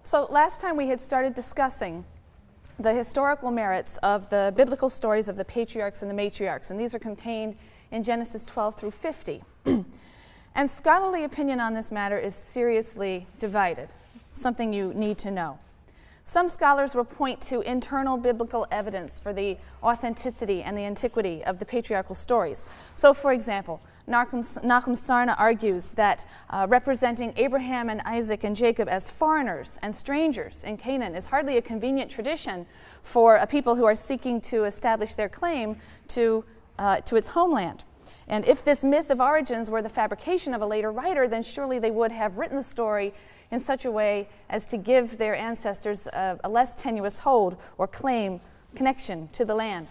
So last time we had started discussing the historical merits of the biblical stories of the patriarchs and the matriarchs, and these are contained in Genesis 12 through 50. And scholarly opinion on this matter is seriously divided, something you need to know. Some scholars will point to internal biblical evidence for the authenticity and the antiquity of the patriarchal stories. So, for example, Nachum Sarna argues that representing Abraham and Isaac and Jacob as foreigners and strangers in Canaan is hardly a convenient tradition for a people who are seeking to establish their claim to its homeland. And if this myth of origins were the fabrication of a later writer, then surely they would have written the story in such a way as to give their ancestors a less tenuous hold or connection to the land.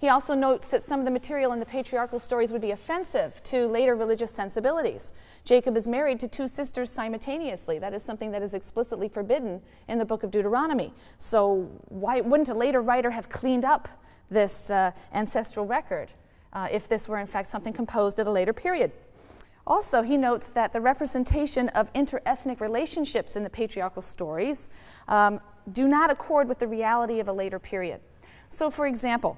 He also notes that some of the material in the patriarchal stories would be offensive to later religious sensibilities. Jacob is married to 2 sisters simultaneously. That is something that is explicitly forbidden in the book of Deuteronomy. So why wouldn't a later writer have cleaned up this ancestral record if this were in fact something composed at a later period? Also, he notes that the representation of inter-ethnic relationships in the patriarchal stories do not accord with the reality of a later period. So, for example,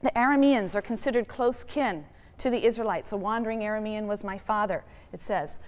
the Arameans are considered close kin to the Israelites. A wandering Aramean was my father, it says.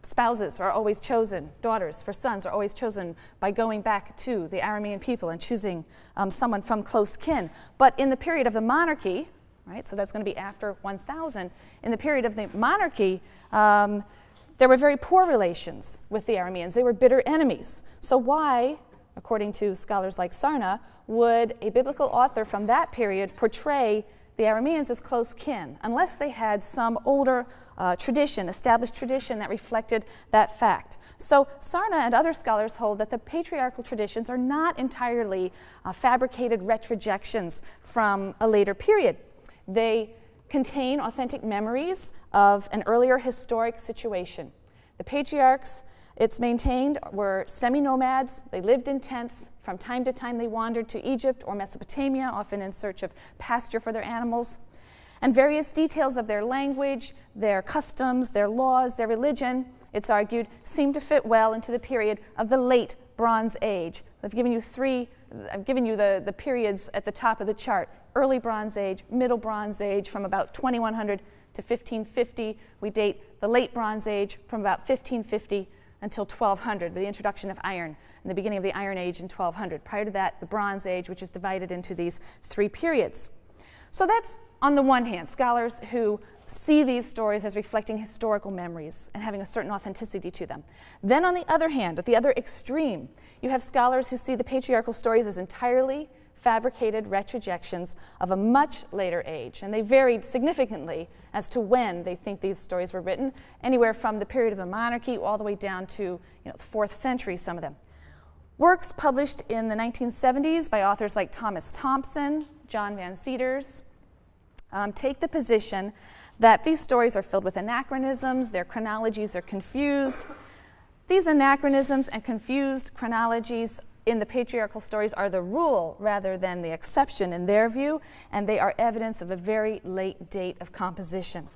Spouses are always chosen, daughters for sons are always chosen by going back to the Aramean people and choosing someone from close kin. But in the period of the monarchy, right, so that's going to be after 1000, in the period of the monarchy, there were very poor relations with the Arameans. They were bitter enemies. So why, according to scholars like Sarna, would a biblical author from that period portray the Arameans as close kin, unless they had some older established tradition that reflected that fact? So Sarna and other scholars hold that the patriarchal traditions are not entirely fabricated retrojections from a later period. They contain authentic memories of an earlier historic situation. The patriarchs, it's maintained, were semi-nomads. They lived in tents. From time to time they wandered to Egypt or Mesopotamia, often in search of pasture for their animals. And various details of their language, their customs, their laws, their religion, it's argued, seem to fit well into the period of the late Bronze Age. I've given you the periods at the top of the chart. Early Bronze Age, Middle Bronze Age, from about 2100 to 1550. We date the Late Bronze Age from about 1550 until 1200, with the introduction of iron and the beginning of the Iron Age in 1200. Prior to that, the Bronze Age, which is divided into these 3 periods. So that's, on the one hand, scholars who see these stories as reflecting historical memories and having a certain authenticity to them. Then on the other hand, at the other extreme, you have scholars who see the patriarchal stories as entirely fabricated retrojections of a much later age, and they varied significantly as to when they think these stories were written, anywhere from the period of the monarchy all the way down to the 4th century, some of them. Works published in the 1970s by authors like Thomas Thompson, John Van Seters, take the position that these stories are filled with anachronisms, their chronologies are confused. These anachronisms and confused chronologies in the patriarchal stories are the rule rather than the exception in their view, and they are evidence of a very late date of composition.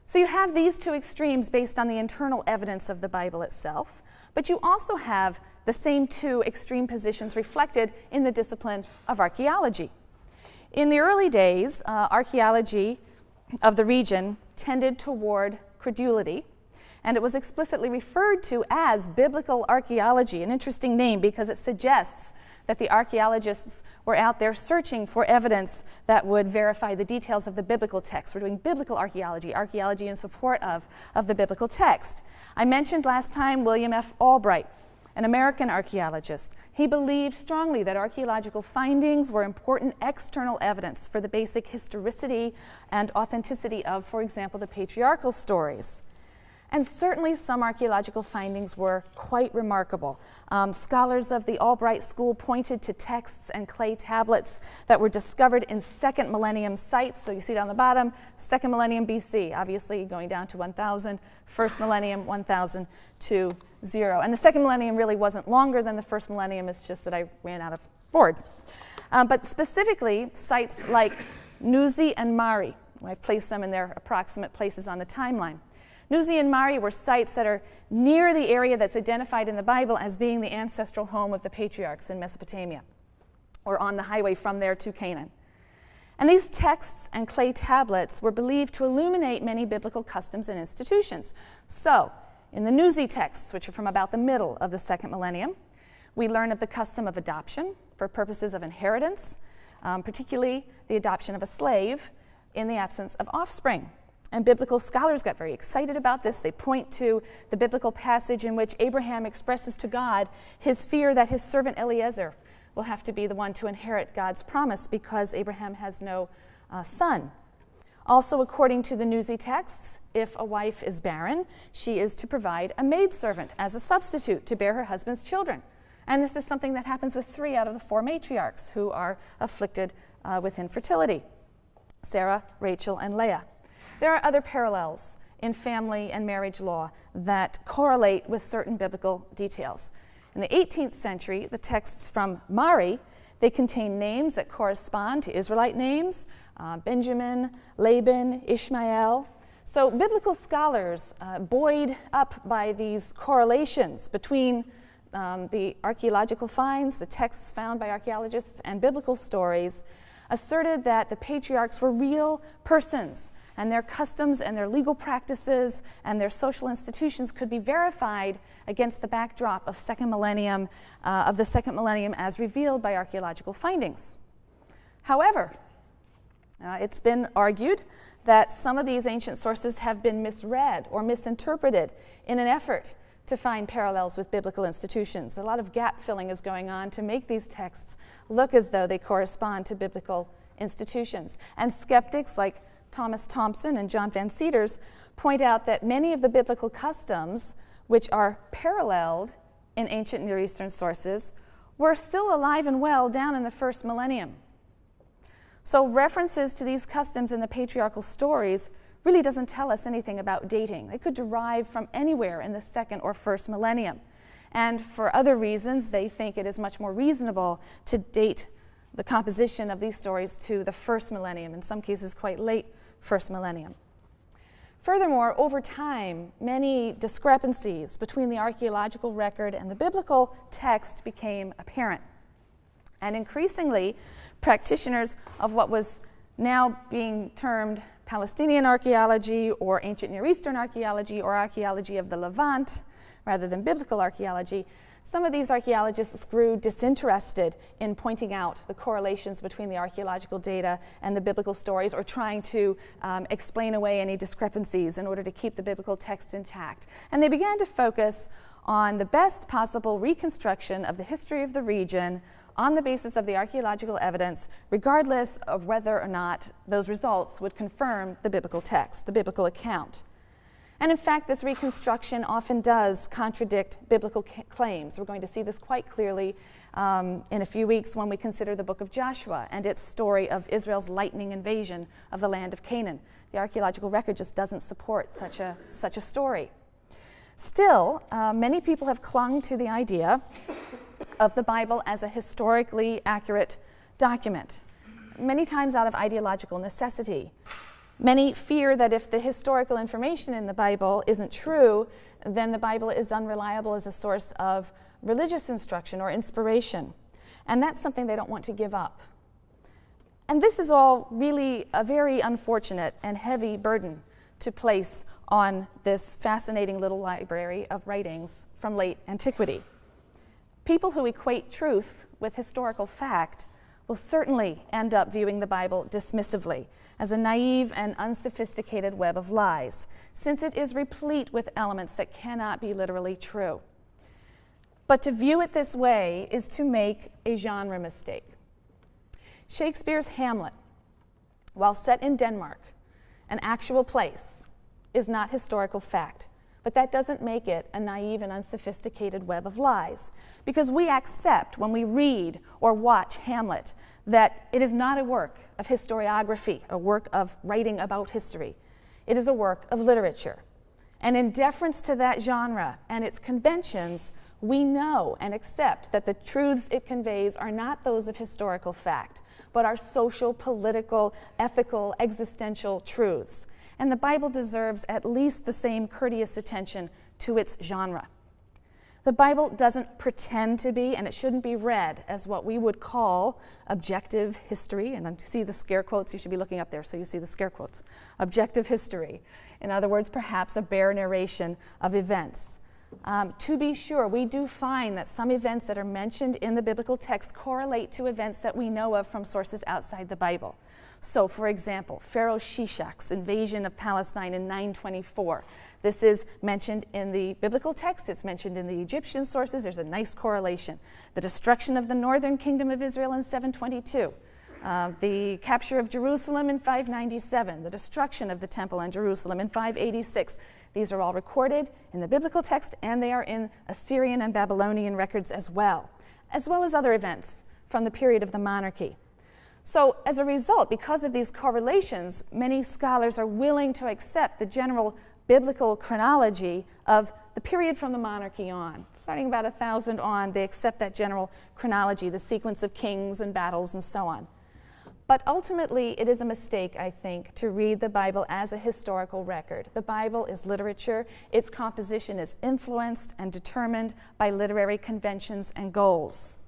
So you have these 2 extremes based on the internal evidence of the Bible itself, but you also have the same 2 extreme positions reflected in the discipline of archaeology. In the early days, archaeology of the region tended toward credulity, and it was explicitly referred to as biblical archaeology, an interesting name because it suggests that the archaeologists were out there searching for evidence that would verify the details of the biblical text. We're doing biblical archaeology, archaeology in support of the biblical text. I mentioned last time William F. Albright, an American archaeologist. He believed strongly that archaeological findings were important external evidence for the basic historicity and authenticity of, for example, the patriarchal stories. And certainly some archaeological findings were quite remarkable. Scholars of the Albright School pointed to texts and clay tablets that were discovered in 2nd millennium sites. So you see down the bottom, 2nd millennium BC, obviously going down to 1000, 1st millennium 1000 to 0. And the 2nd millennium really wasn't longer than the 1st millennium, it's just that I ran out of board. But specifically, sites like Nuzi and Mari, I've placed them in their approximate places on the timeline. Nuzi and Mari were sites that are near the area that's identified in the Bible as being the ancestral home of the patriarchs in Mesopotamia, or on the highway from there to Canaan. And these texts and clay tablets were believed to illuminate many biblical customs and institutions. So, in the Nuzi texts, which are from about the middle of the second millennium, we learn of the custom of adoption for purposes of inheritance, particularly the adoption of a slave in the absence of offspring. And biblical scholars got very excited about this. They point to the biblical passage in which Abraham expresses to God his fear that his servant Eliezer will have to be the one to inherit God's promise because Abraham has no son. Also, according to the Nuzi texts, if a wife is barren, she is to provide a maidservant as a substitute to bear her husband's children. And this is something that happens with 3 out of the 4 matriarchs who are afflicted with infertility: Sarah, Rachel, and Leah. There are other parallels in family and marriage law that correlate with certain biblical details. In the 18th century, the texts from Mari, they contain names that correspond to Israelite names: Benjamin, Laban, Ishmael. So biblical scholars, buoyed up by these correlations between the archaeological finds, the texts found by archaeologists, and biblical stories, asserted that the patriarchs were real persons, and their customs and their legal practices and their social institutions could be verified against the backdrop of the second millennium as revealed by archaeological findings. However, it's been argued that some of these ancient sources have been misread or misinterpreted in an effort to find parallels with biblical institutions. A lot of gap filling is going on to make these texts look as though they correspond to biblical institutions. And skeptics like Thomas Thompson and John Van Seters point out that many of the biblical customs, which are paralleled in ancient Near Eastern sources, were still alive and well down in the first millennium. So references to these customs in the patriarchal stories really doesn't tell us anything about dating. They could derive from anywhere in the second or first millennium. And for other reasons, they think it is much more reasonable to date the composition of these stories to the first millennium, in some cases quite late first millennium. Furthermore, over time, many discrepancies between the archaeological record and the biblical text became apparent. And increasingly, practitioners of what was now being termed Palestinian archaeology or ancient Near Eastern archaeology or archaeology of the Levant, rather than biblical archaeology, some of these archaeologists grew disinterested in pointing out the correlations between the archaeological data and the biblical stories, or trying to explain away any discrepancies in order to keep the biblical text intact. And they began to focus on the best possible reconstruction of the history of the region on the basis of the archaeological evidence, regardless of whether or not those results would confirm the biblical text, the biblical account. And in fact, this reconstruction often does contradict biblical claims. We're going to see this quite clearly in a few weeks when we consider the book of Joshua and its story of Israel's lightning invasion of the land of Canaan. The archaeological record just doesn't support such a story. Still, many people have clung to the idea of the Bible as a historically accurate document, many times out of ideological necessity. Many fear that if the historical information in the Bible isn't true, then the Bible is unreliable as a source of religious instruction or inspiration. And that's something they don't want to give up. And this is all really a very unfortunate and heavy burden to place on this fascinating little library of writings from late antiquity. People who equate truth with historical fact will certainly end up viewing the Bible dismissively as a naive and unsophisticated web of lies, since it is replete with elements that cannot be literally true. But to view it this way is to make a genre mistake. Shakespeare's Hamlet, while set in Denmark, an actual place, is not historical fact. But that doesn't make it a naive and unsophisticated web of lies, because we accept when we read or watch Hamlet that it is not a work of historiography, a work of writing about history. It is a work of literature. And in deference to that genre and its conventions, we know and accept that the truths it conveys are not those of historical fact, but are social, political, ethical, existential truths. and the Bible deserves at least the same courteous attention to its genre. The Bible doesn't pretend to be, and it shouldn't be read as what we would call objective history. And you see the scare quotes, you should be looking up there so you see the scare quotes. Objective history. In other words, perhaps a bare narration of events. To be sure, we do find that some events that are mentioned in the biblical text correlate to events that we know of from sources outside the Bible. So, for example, Pharaoh Shishak's invasion of Palestine in 924. This is mentioned in the biblical text. It's mentioned in the Egyptian sources. There's a nice correlation. The destruction of the northern kingdom of Israel in 722. The capture of Jerusalem in 597. The destruction of the temple in Jerusalem in 586. These are all recorded in the biblical text, and they are in Assyrian and Babylonian records as well as other events from the period of the monarchy. So as a result, because of these correlations, many scholars are willing to accept the general biblical chronology of the period from the monarchy on. Starting about 1000 on, they accept that general chronology, the sequence of kings and battles and so on. But ultimately, it is a mistake, I think, to read the Bible as a historical record. The Bible is literature. Its composition is influenced and determined by literary conventions and goals.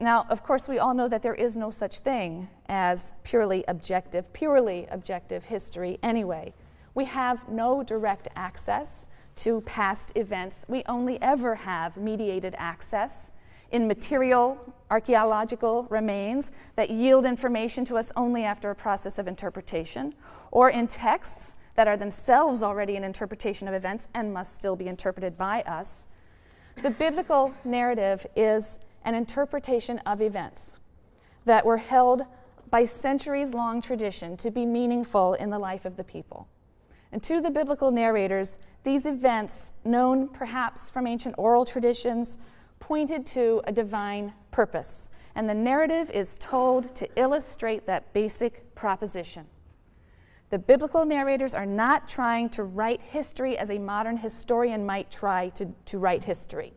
Now, of course, we all know that there is no such thing as purely objective history anyway. We have no direct access to past events. We only ever have mediated access in material archaeological remains that yield information to us only after a process of interpretation, or in texts that are themselves already an interpretation of events and must still be interpreted by us. The biblical narrative is an interpretation of events that were held by centuries-long tradition to be meaningful in the life of the people. And to the biblical narrators, these events, known perhaps from ancient oral traditions, pointed to a divine purpose. And the narrative is told to illustrate that basic proposition. The biblical narrators are not trying to write history as a modern historian might try to write history.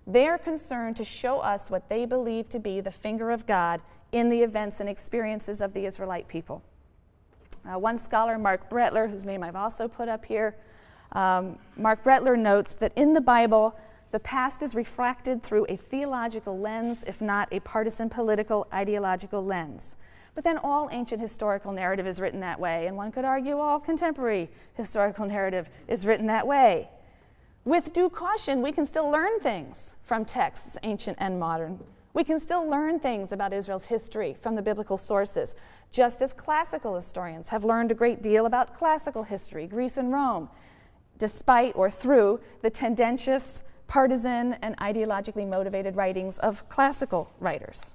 They're concerned to show us what they believe to be the finger of God in the events and experiences of the Israelite people. One scholar, Mark Brettler, whose name I've also put up here, Mark Brettler notes that in the Bible, the past is refracted through a theological lens, if not a partisan, political, ideological lens. But then all ancient historical narrative is written that way, and one could argue all contemporary historical narrative is written that way. With due caution, we can still learn things from texts, ancient and modern. We can still learn things about Israel's history from the biblical sources, just as classical historians have learned a great deal about classical history, Greece and Rome, despite or through the tendentious, partisan, and ideologically motivated writings of classical writers.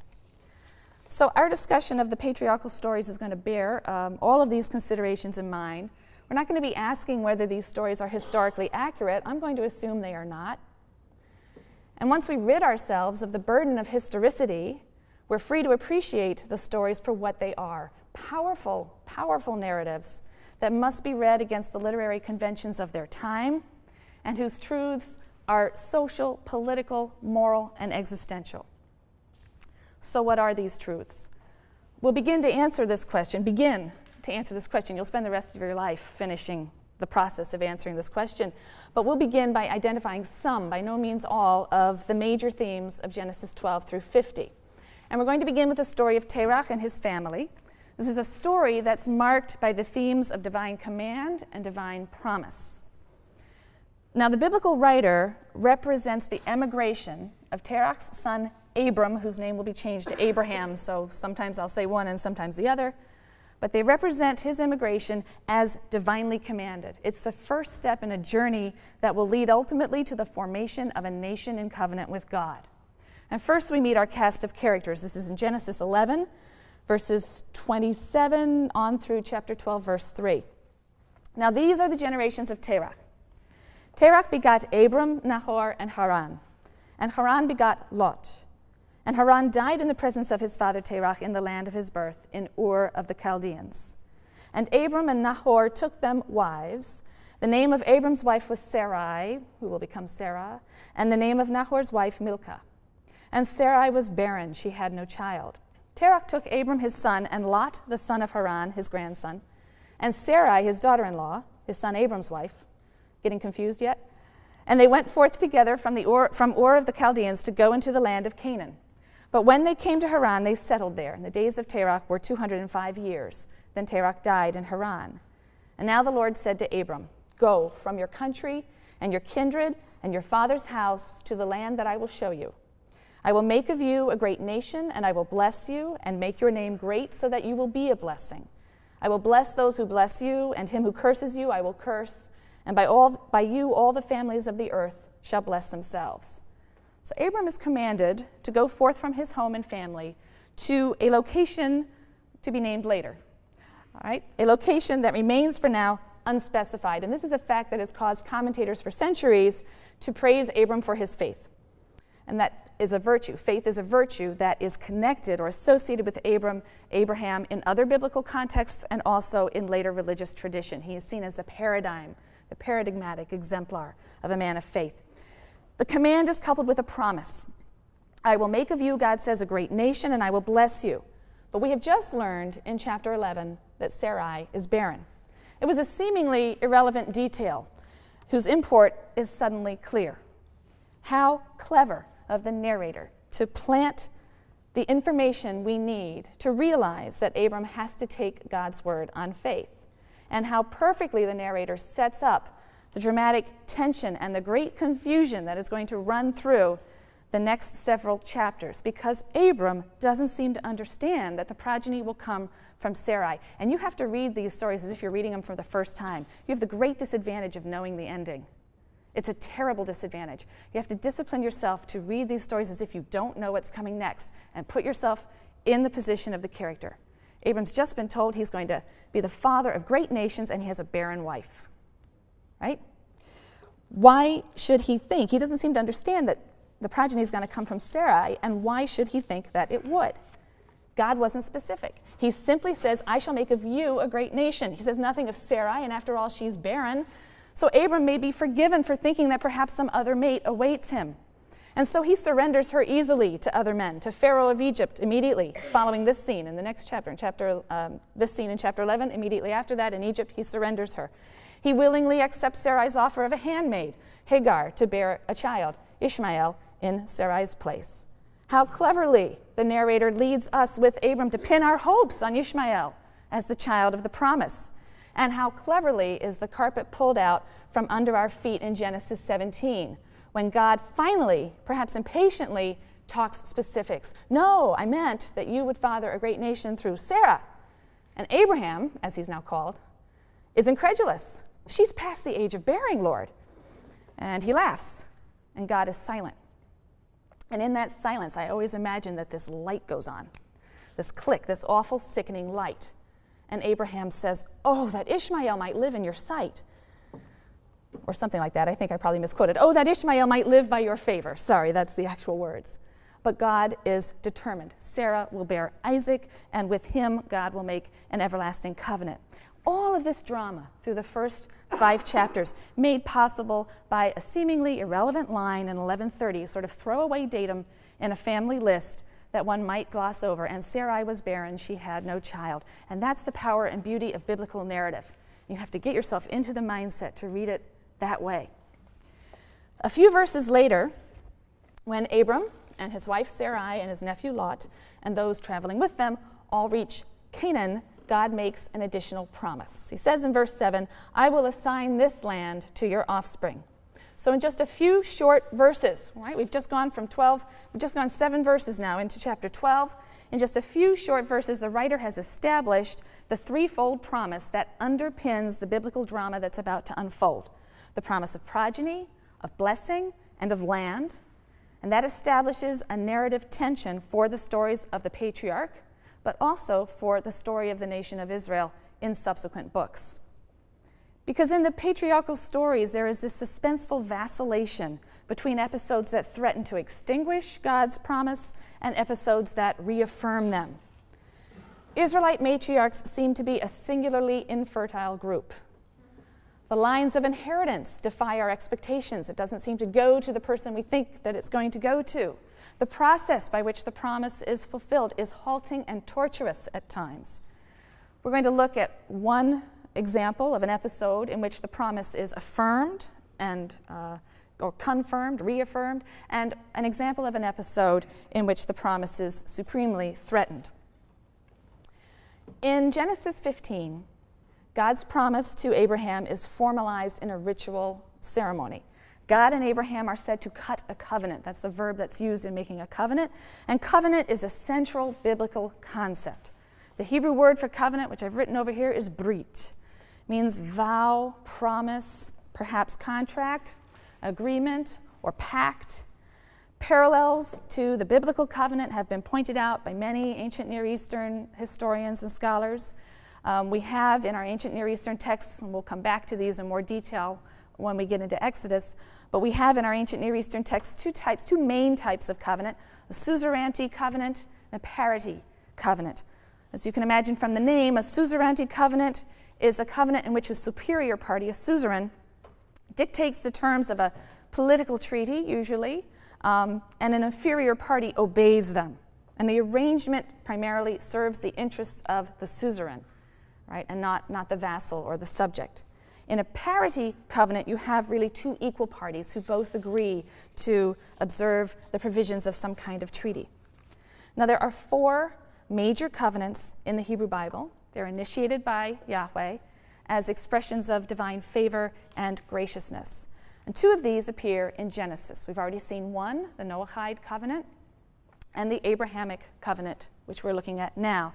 So our discussion of the patriarchal stories is going to bear all of these considerations in mind. We're not going to be asking whether these stories are historically accurate. I'm going to assume they are not. And once we rid ourselves of the burden of historicity, we're free to appreciate the stories for what they are. Powerful, powerful narratives that must be read against the literary conventions of their time and whose truths are social, political, moral, and existential. So what are these truths? We'll begin to answer this question. You'll spend the rest of your life finishing the process of answering this question. But we'll begin by identifying some, by no means all, of the major themes of Genesis 12 through 50. And we're going to begin with the story of Terach and his family. This is a story that's marked by the themes of divine command and divine promise. Now, the biblical writer represents the emigration of Terach's son Abram, whose name will be changed to Abraham, so sometimes I'll say one and sometimes the other. But they represent his immigration as divinely commanded. It's the first step in a journey that will lead ultimately to the formation of a nation in covenant with God. And first we meet our cast of characters. This is in Genesis 11, verses 27 on through chapter 12, verse 3. Now these are the generations of Terach. Terach begot Abram, Nahor, and Haran. And Haran begot Lot. And Haran died in the presence of his father Terach in the land of his birth, in Ur of the Chaldeans. And Abram and Nahor took them wives. The name of Abram's wife was Sarai, who will become Sarah, and the name of Nahor's wife Milcah. And Sarai was barren, she had no child. Terach took Abram his son, and Lot, the son of Haran, his grandson, and Sarai, his daughter-in-law, his son Abram's wife. Getting confused yet? And they went forth together from Ur of the Chaldeans to go into the land of Canaan. But when they came to Haran, they settled there. And the days of Terach were 205 years. Then Terach died in Haran. And now the Lord said to Abram, "Go from your country and your kindred and your father's house to the land that I will show you. I will make of you a great nation, and I will bless you and make your name great so that you will be a blessing. I will bless those who bless you, and him who curses you I will curse. And by you all the families of the earth shall bless themselves." So Abram is commanded to go forth from his home and family to a location to be named later. All right? A location that remains for now unspecified. And this is a fact that has caused commentators for centuries to praise Abram for his faith. And that is a virtue. Faith is a virtue that is connected or associated with Abraham in other biblical contexts and also in later religious tradition. He is seen as the paradigmatic exemplar of a man of faith. The command is coupled with a promise. I will make of you, God says, a great nation, and I will bless you. But we have just learned in chapter 11 that Sarai is barren. It was a seemingly irrelevant detail whose import is suddenly clear. How clever of the narrator to plant the information we need to realize that Abram has to take God's word on faith, and how perfectly the narrator sets up the dramatic tension and the great confusion that is going to run through the next several chapters, because Abram doesn't seem to understand that the progeny will come from Sarai. And you have to read these stories as if you're reading them for the first time. You have the great disadvantage of knowing the ending. It's a terrible disadvantage. You have to discipline yourself to read these stories as if you don't know what's coming next and put yourself in the position of the character. Abram's just been told he's going to be the father of great nations, and he has a barren wife. Right? Why should he think? He doesn't seem to understand that the progeny is going to come from Sarai, and why should he think that it would? God wasn't specific. He simply says, I shall make of you a great nation. He says nothing of Sarai, and after all, she's barren. So Abram may be forgiven for thinking that perhaps some other mate awaits him. And so he surrenders her easily to other men, to Pharaoh of Egypt immediately following this scene in the next chapter. This scene in chapter 11, immediately after that in Egypt, he surrenders her. He willingly accepts Sarai's offer of a handmaid, Hagar, to bear a child, Ishmael, in Sarai's place. How cleverly the narrator leads us with Abram to pin our hopes on Ishmael as the child of the promise. And how cleverly is the carpet pulled out from under our feet in Genesis 17, when God finally, perhaps impatiently, talks specifics. No, I meant that you would father a great nation through Sarah. And Abraham, as he's now called, is incredulous. She's past the age of bearing, Lord. And he laughs, and God is silent. And in that silence, I always imagine that this light goes on, this click, this awful, sickening light. And Abraham says, oh, that Ishmael might live in your sight. Or something like that. I think I probably misquoted. Oh, that Ishmael might live by your favor. Sorry, that's the actual words. But God is determined. Sarah will bear Isaac, and with him, God will make an everlasting covenant. All of this drama through the first 5 chapters made possible by a seemingly irrelevant line in 1130, sort of throwaway datum in a family list that one might gloss over. And Sarai was barren, she had no child. And that's the power and beauty of biblical narrative. You have to get yourself into the mindset to read it that way. A few verses later, when Abram and his wife Sarai and his nephew Lot and those traveling with them all reach Canaan, God makes an additional promise. He says in verse 7, I will assign this land to your offspring. So in just a few short verses, right? We've just gone 7 verses now into chapter 12. In just a few short verses, the writer has established the threefold promise that underpins the biblical drama that's about to unfold. The promise of progeny, of blessing, and of land. And that establishes a narrative tension for the stories of the patriarch, but also for the story of the nation of Israel in subsequent books. Because in the patriarchal stories, there is this suspenseful vacillation between episodes that threaten to extinguish God's promise and episodes that reaffirm them. Israelite matriarchs seem to be a singularly infertile group. The lines of inheritance defy our expectations. It doesn't seem to go to the person we think that it's going to go to. The process by which the promise is fulfilled is halting and tortuous at times. We're going to look at one example of an episode in which the promise is affirmed and or confirmed, reaffirmed, and an example of an episode in which the promise is supremely threatened. In Genesis 15, God's promise to Abraham is formalized in a ritual ceremony. God and Abraham are said to cut a covenant. That's the verb that's used in making a covenant. And covenant is a central biblical concept. The Hebrew word for covenant, which I've written over here, is brit. It means vow, promise, perhaps contract, agreement, or pact. Parallels to the biblical covenant have been pointed out by many ancient Near Eastern historians and scholars. We have in our ancient Near Eastern texts, and we'll come back to these in more detail when we get into Exodus, but we have in our ancient Near Eastern texts two main types of covenant, a suzerainty covenant and a parity covenant. As you can imagine from the name, a suzerainty covenant is a covenant in which a superior party, a suzerain, dictates the terms of a political treaty, usually, and an inferior party obeys them. And the arrangement primarily serves the interests of the suzerain, right, and not the vassal or the subject. In a parity covenant, you have really two equal parties who both agree to observe the provisions of some kind of treaty. Now, there are 4 major covenants in the Hebrew Bible. They're initiated by Yahweh as expressions of divine favor and graciousness. And 2 of these appear in Genesis. We've already seen one, the Noahide covenant, and the Abrahamic covenant, which we're looking at now.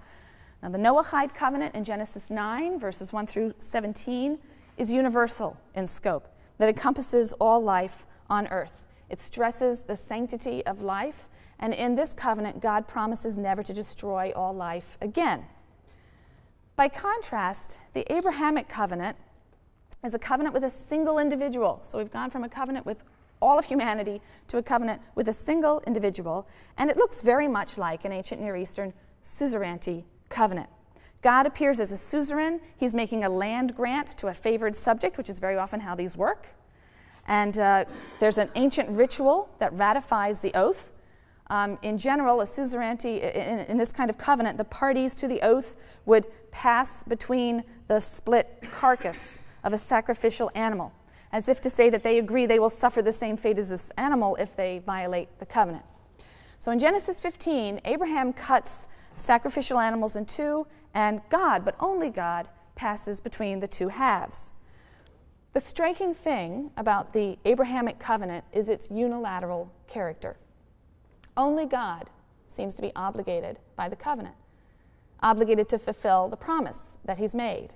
Now, the Noahide covenant in Genesis 9, verses 1 through 17, is universal in scope, that encompasses all life on earth. It stresses the sanctity of life, and in this covenant, God promises never to destroy all life again. By contrast, the Abrahamic covenant is a covenant with a single individual. So we've gone from a covenant with all of humanity to a covenant with a single individual, and it looks very much like an ancient Near Eastern suzerainty covenant. God appears as a suzerain. He's making a land grant to a favored subject, which is very often how these work. And there's an ancient ritual that ratifies the oath. In general, a suzerainty, in this kind of covenant, the parties to the oath would pass between the split carcass of a sacrificial animal, as if to say that they agree they will suffer the same fate as this animal if they violate the covenant. So in Genesis 15, Abraham cuts sacrificial animals in 2, and God, but only God, passes between the 2 halves. The striking thing about the Abrahamic covenant is its unilateral character. Only God seems to be obligated by the covenant, obligated to fulfill the promise that he's made.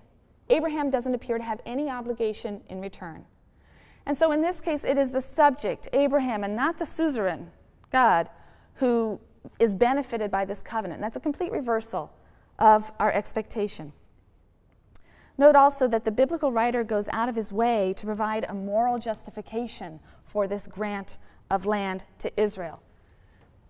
Abraham doesn't appear to have any obligation in return. And so in this case, it is the subject, Abraham, and not the suzerain, God, who is benefited by this covenant. That's a complete reversal of our expectation. Note also that the biblical writer goes out of his way to provide a moral justification for this grant of land to Israel.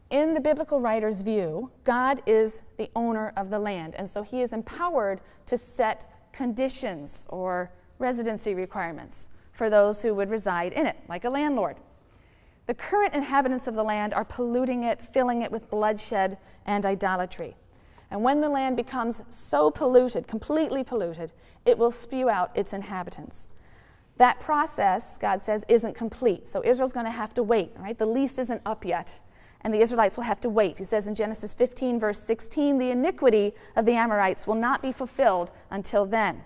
In the biblical writer's view, God is the owner of the land, and so he is empowered to set conditions or residency requirements for those who would reside in it, like a landlord. The current inhabitants of the land are polluting it, filling it with bloodshed and idolatry. And when the land becomes so polluted, completely polluted, it will spew out its inhabitants. That process, God says, isn't complete. So Israel's going to have to wait, right? The lease isn't up yet, and the Israelites will have to wait. He says in Genesis 15, verse 16, the iniquity of the Amorites will not be fulfilled until then.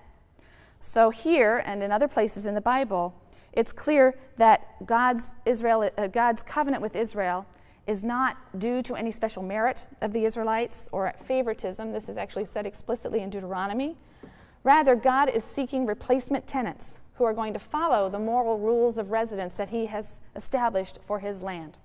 So here and in other places in the Bible, it's clear that God's covenant with Israel is not due to any special merit of the Israelites or favoritism. This is actually said explicitly in Deuteronomy. Rather, God is seeking replacement tenants who are going to follow the moral rules of residence that he has established for his land.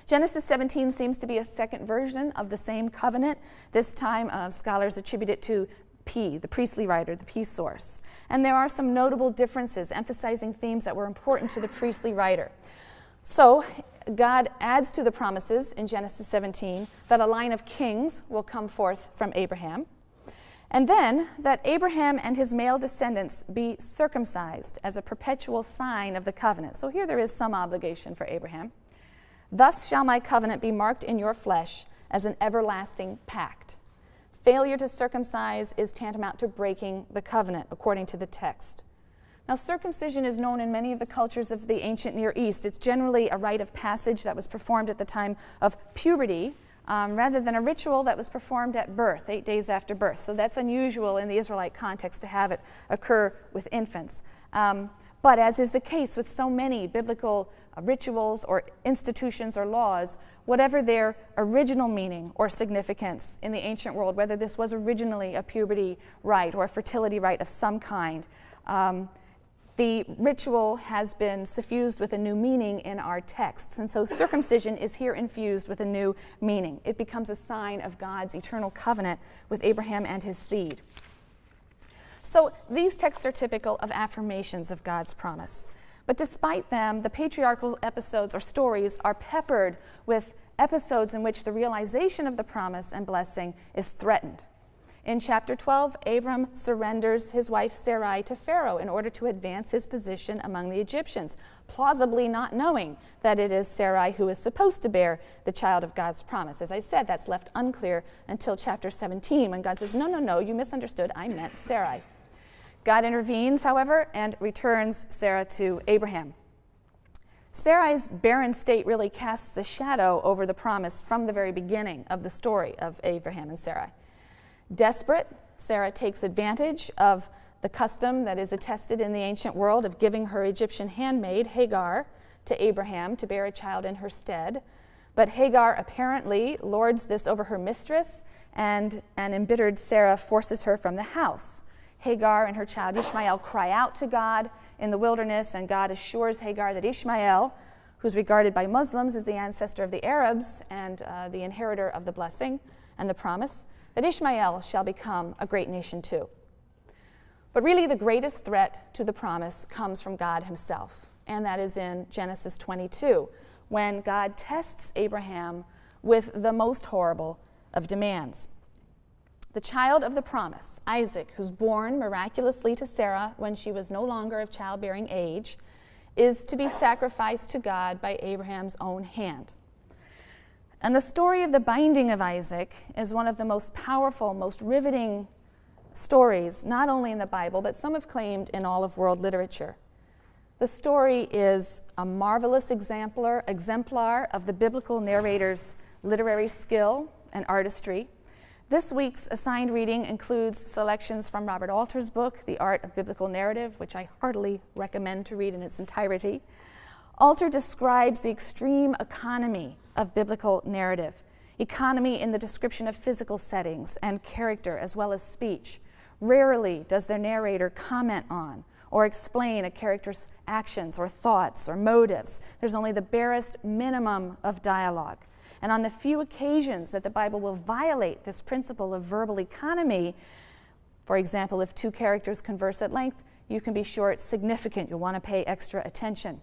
Genesis 17 seems to be a second version of the same covenant. This time, scholars attribute it to P, the priestly writer, the P source. And there are some notable differences emphasizing themes that were important to the priestly writer. So, God adds to the promises in Genesis 17 that a line of kings will come forth from Abraham, and then that Abraham and his male descendants be circumcised as a perpetual sign of the covenant. So here there is some obligation for Abraham. Thus shall my covenant be marked in your flesh as an everlasting pact. Failure to circumcise is tantamount to breaking the covenant, according to the text. Now, circumcision is known in many of the cultures of the ancient Near East. It's generally a rite of passage that was performed at the time of puberty, rather than a ritual that was performed at birth, 8 days after birth. So that's unusual in the Israelite context to have it occur with infants. But as is the case with so many biblical rituals or institutions or laws, whatever their original meaning or significance in the ancient world, whether this was originally a puberty rite or a fertility rite of some kind, the ritual has been suffused with a new meaning in our texts. And so circumcision is here infused with a new meaning. It becomes a sign of God's eternal covenant with Abraham and his seed. So these texts are typical of affirmations of God's promise. But despite them, the patriarchal episodes or stories are peppered with episodes in which the realization of the promise and blessing is threatened. In chapter 12, Abram surrenders his wife Sarai to Pharaoh in order to advance his position among the Egyptians, plausibly not knowing that it is Sarai who is supposed to bear the child of God's promise. As I said, that's left unclear until chapter 17, when God says, no, you misunderstood, I meant Sarai. God intervenes, however, and returns Sarah to Abraham. Sarai's barren state really casts a shadow over the promise from the very beginning of the story of Abraham and Sarai. Desperate, Sarah takes advantage of the custom that is attested in the ancient world of giving her Egyptian handmaid, Hagar, to Abraham to bear a child in her stead. But Hagar apparently lords this over her mistress, and an embittered Sarah forces her from the house. Hagar and her child Ishmael cry out to God in the wilderness, and God assures Hagar that Ishmael, who's regarded by Muslims as the ancestor of the Arabs and the inheritor of the blessing and the promise, that Ishmael shall become a great nation too. But really the greatest threat to the promise comes from God himself, and that is in Genesis 22, when God tests Abraham with the most horrible of demands. The child of the promise, Isaac, who's born miraculously to Sarah when she was no longer of childbearing age, is to be sacrificed to God by Abraham's own hand. And the story of the binding of Isaac is one of the most powerful, most riveting stories, not only in the Bible, but some have claimed in all of world literature. The story is a marvelous exemplar of the biblical narrator's literary skill and artistry. This week's assigned reading includes selections from Robert Alter's book, The Art of Biblical Narrative, which I heartily recommend to read in its entirety. Alter describes the extreme economy of biblical narrative, economy in the description of physical settings and character as well as speech. Rarely does the narrator comment on or explain a character's actions or thoughts or motives. There's only the barest minimum of dialogue. And on the few occasions that the Bible will violate this principle of verbal economy, for example, if two characters converse at length, you can be sure it's significant. You'll want to pay extra attention.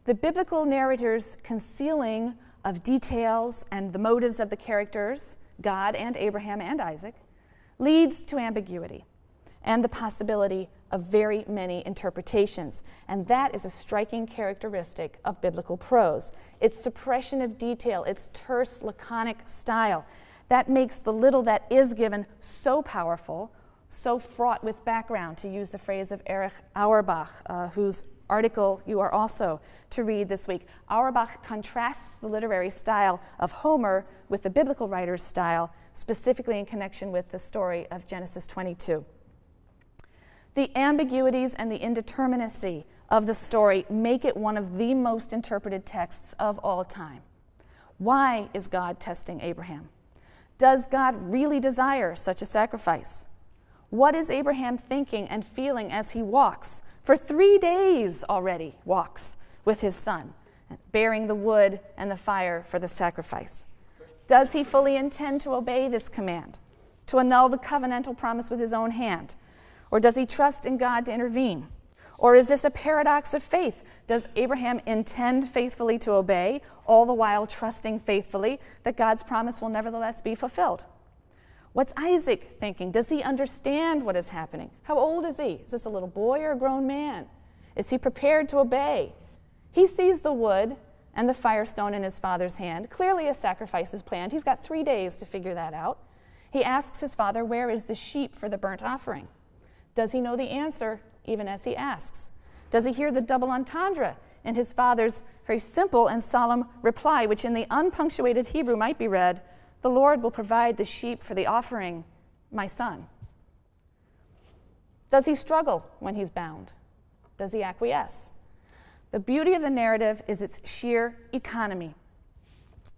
The biblical narrator's concealing of details and the motives of the characters, God and Abraham and Isaac, leads to ambiguity and the possibility of very many interpretations. And that is a striking characteristic of biblical prose. Its suppression of detail, its terse, laconic style, that makes the little that is given so powerful, so fraught with background, to use the phrase of Erich Auerbach, whose article you are also to read this week. Auerbach contrasts the literary style of Homer with the biblical writer's style, specifically in connection with the story of Genesis 22. The ambiguities and the indeterminacy of the story make it one of the most interpreted texts of all time. Why is God testing Abraham? Does God really desire such a sacrifice? What is Abraham thinking and feeling as he walks? For 3 days already walks with his son, bearing the wood and the fire for the sacrifice. Does he fully intend to obey this command, to annul the covenantal promise with his own hand? Or does he trust in God to intervene? Or is this a paradox of faith? Does Abraham intend faithfully to obey, all the while trusting faithfully that God's promise will nevertheless be fulfilled? What's Isaac thinking? Does he understand what is happening? How old is he? Is this a little boy or a grown man? Is he prepared to obey? He sees the wood and the firestone in his father's hand. Clearly a sacrifice is planned. He's got 3 days to figure that out. He asks his father, where is the sheep for the burnt offering? Does he know the answer even as he asks? Does he hear the double entendre in his father's very simple and solemn reply, which in the unpunctuated Hebrew might be read, the Lord will provide the sheep for the offering, my son? Does he struggle when he's bound? Does he acquiesce? The beauty of the narrative is its sheer economy.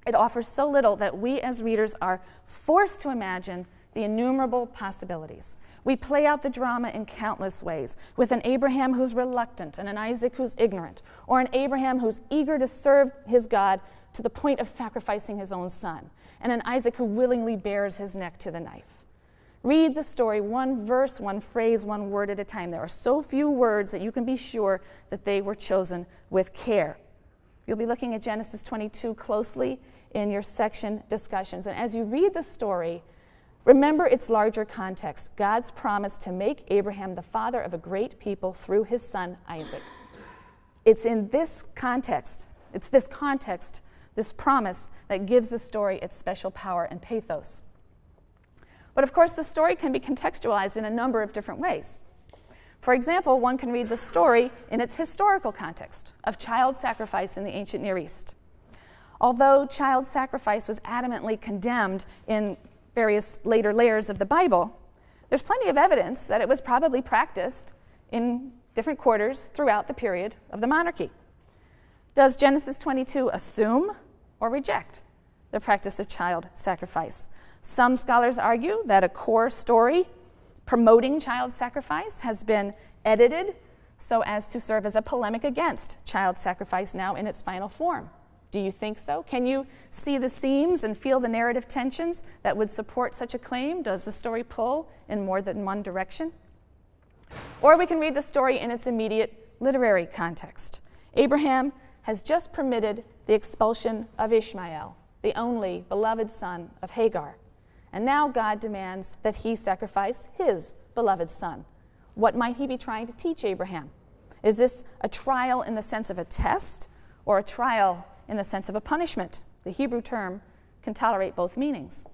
It offers so little that we as readers are forced to imagine the innumerable possibilities. We play out the drama in countless ways, with an Abraham who's reluctant and an Isaac who's ignorant, or an Abraham who's eager to serve his God to the point of sacrificing his own son, and an Isaac who willingly bares his neck to the knife. Read the story one verse, one phrase, one word at a time. There are so few words that you can be sure that they were chosen with care. You'll be looking at Genesis 22 closely in your section discussions. And as you read the story, remember its larger context, God's promise to make Abraham the father of a great people through his son Isaac. It's in this context, this promise, that gives the story its special power and pathos. But of course, the story can be contextualized in a number of different ways. For example, one can read the story in its historical context of child sacrifice in the ancient Near East. Although child sacrifice was adamantly condemned in various later layers of the Bible, there's plenty of evidence that it was probably practiced in different quarters throughout the period of the monarchy. Does Genesis 22 assume or reject the practice of child sacrifice? Some scholars argue that a core story promoting child sacrifice has been edited so as to serve as a polemic against child sacrifice now in its final form. Do you think so? Can you see the seams and feel the narrative tensions that would support such a claim? Does the story pull in more than one direction? Or we can read the story in its immediate literary context. Abraham has just permitted the expulsion of Ishmael, the only beloved son of Hagar. And now God demands that he sacrifice his beloved son. What might he be trying to teach Abraham? Is this a trial in the sense of a test, or a trial in the sense of a punishment? The Hebrew term can tolerate both meanings.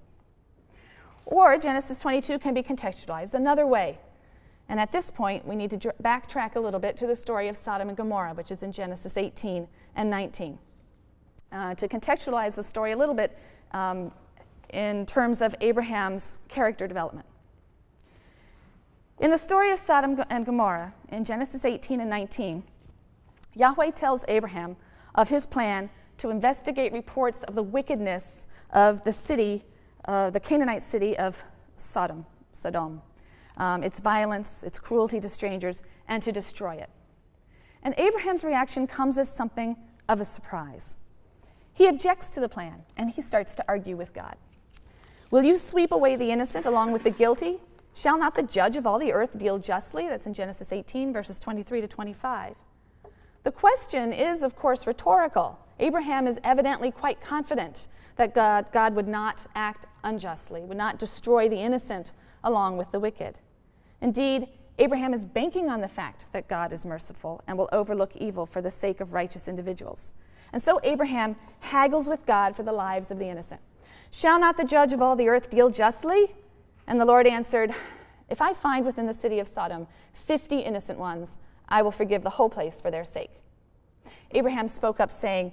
Or Genesis 22 can be contextualized another way. And at this point, we need to backtrack a little bit to the story of Sodom and Gomorrah, which is in Genesis 18 and 19. To contextualize the story a little bit in terms of Abraham's character development. In the story of Sodom and Gomorrah, in Genesis 18 and 19, Yahweh tells Abraham of his plan to investigate reports of the wickedness of the city, the Canaanite city of Sodom, its violence, its cruelty to strangers, and to destroy it. And Abraham's reaction comes as something of a surprise. He objects to the plan, and he starts to argue with God. Will you sweep away the innocent along with the guilty? Shall not the judge of all the earth deal justly? That's in Genesis 18, verses 23 to 25. The question is, of course, rhetorical. Abraham is evidently quite confident that God would not act unjustly, would not destroy the innocent along with the wicked. Indeed, Abraham is banking on the fact that God is merciful and will overlook evil for the sake of righteous individuals. And so Abraham haggles with God for the lives of the innocent. Shall not the judge of all the earth deal justly? And the Lord answered, if I find within the city of Sodom 50 innocent ones, I will forgive the whole place for their sake. Abraham spoke up, saying,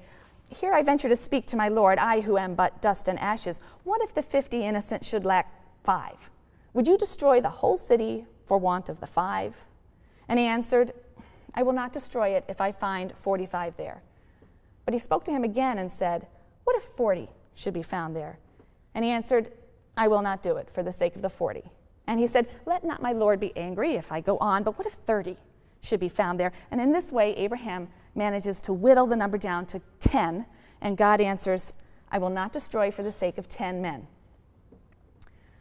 here I venture to speak to my Lord, I who am but dust and ashes. What if the 50 innocent should lack 5? Would you destroy the whole city for want of the 5? And he answered, I will not destroy it if I find 45 there. But he spoke to him again and said, what if 40 should be found there? And he answered, I will not do it for the sake of the 40. And he said, let not my Lord be angry if I go on, but what if 30 should be found there? And in this way, Abraham manages to whittle the number down to 10, and God answers, I will not destroy for the sake of 10 men.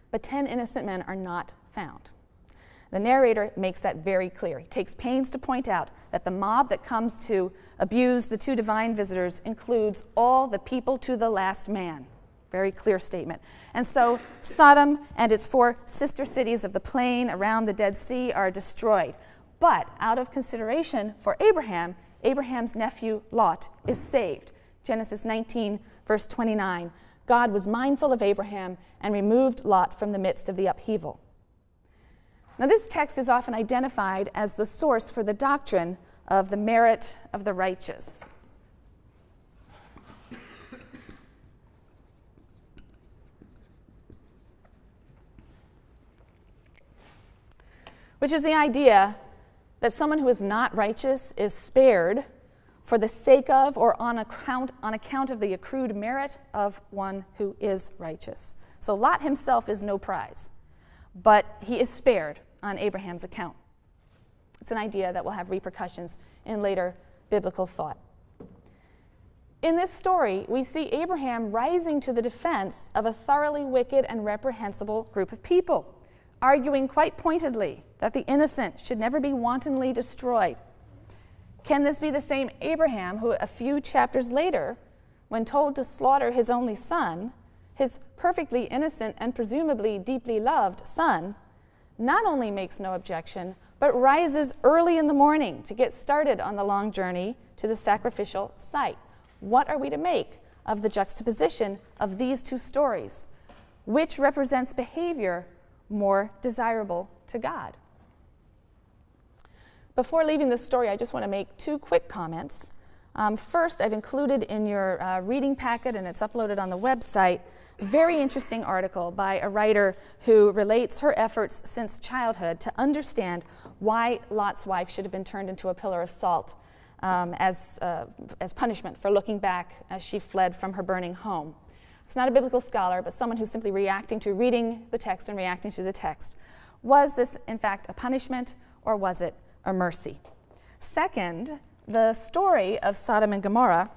But 10 innocent men are not found. The narrator makes that very clear. He takes pains to point out that the mob that comes to abuse the two divine visitors includes all the people to the last man. Very clear statement. And so Sodom and its 4 sister cities of the plain around the Dead Sea are destroyed. But out of consideration for Abraham, Abraham's nephew Lot is saved. Genesis 19, verse 29. God was mindful of Abraham and removed Lot from the midst of the upheaval. Now, this text is often identified as the source for the doctrine of the merit of the righteous. Which is the idea that someone who is not righteous is spared for the sake of or on account of the accrued merit of one who is righteous. So Lot himself is no prize, but he is spared on Abraham's account. It's an idea that will have repercussions in later biblical thought. In this story, we see Abraham rising to the defense of a thoroughly wicked and reprehensible group of people, arguing quite pointedly that the innocent should never be wantonly destroyed. Can this be the same Abraham who, a few chapters later, when told to slaughter his only son, his perfectly innocent and presumably deeply loved son, not only makes no objection, but rises early in the morning to get started on the long journey to the sacrificial site? What are we to make of the juxtaposition of these two stories? Which represents behavior more desirable to God? Before leaving this story, I just want to make two quick comments. First, I've included in your reading packet, and it's uploaded on the website, a very interesting article by a writer who relates her efforts since childhood to understand why Lot's wife should have been turned into a pillar of salt as punishment for looking back as she fled from her burning home. It's not a biblical scholar, but someone who's simply reading the text and reacting to the text. Was this, in fact, a punishment, or was it a mercy? Second, the story of Sodom and Gomorrah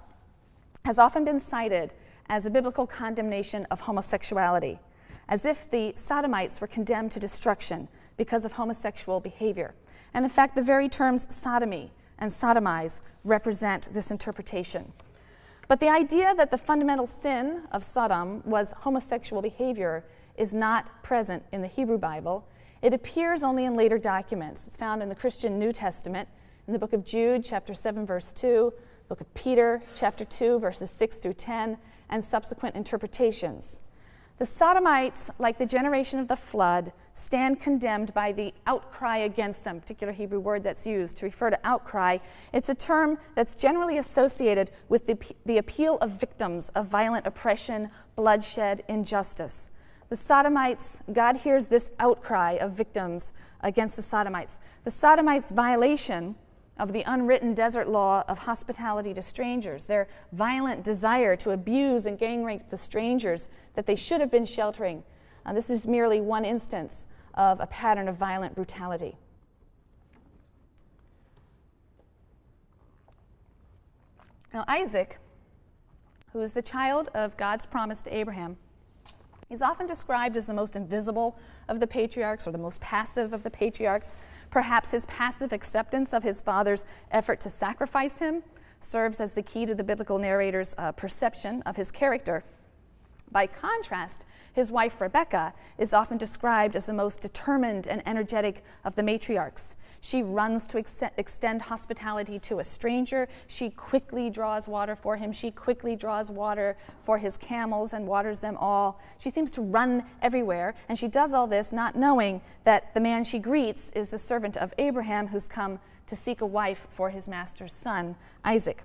has often been cited as a biblical condemnation of homosexuality, as if the Sodomites were condemned to destruction because of homosexual behavior. And in fact, the very terms sodomy and sodomize represent this interpretation. But the idea that the fundamental sin of Sodom was homosexual behavior is not present in the Hebrew Bible. It appears only in later documents. It's found in the Christian New Testament, in the book of Jude, chapter 7, verse 2, book of Peter, chapter 2, verses 6 through 10, and subsequent interpretations. The Sodomites, like the generation of the flood, stand condemned by the outcry against them, particular Hebrew word that's used to refer to outcry. It's a term that's generally associated with the appeal of victims of violent oppression, bloodshed, injustice. The Sodomites, God hears this outcry of victims against the Sodomites. The Sodomites' violation of the unwritten desert law of hospitality to strangers, their violent desire to abuse and gang rape the strangers that they should have been sheltering. This is merely one instance of a pattern of violent brutality. Now, Isaac, who is the child of God's promise to Abraham, is often described as the most invisible of the patriarchs, or the most passive of the patriarchs. Perhaps his passive acceptance of his father's effort to sacrifice him serves as the key to the biblical narrator's perception of his character. By contrast, his wife Rebekah is often described as the most determined and energetic of the matriarchs. She runs to extend hospitality to a stranger. She quickly draws water for him. She quickly draws water for his camels and waters them all. She seems to run everywhere, and she does all this not knowing that the man she greets is the servant of Abraham who's come to seek a wife for his master's son, Isaac.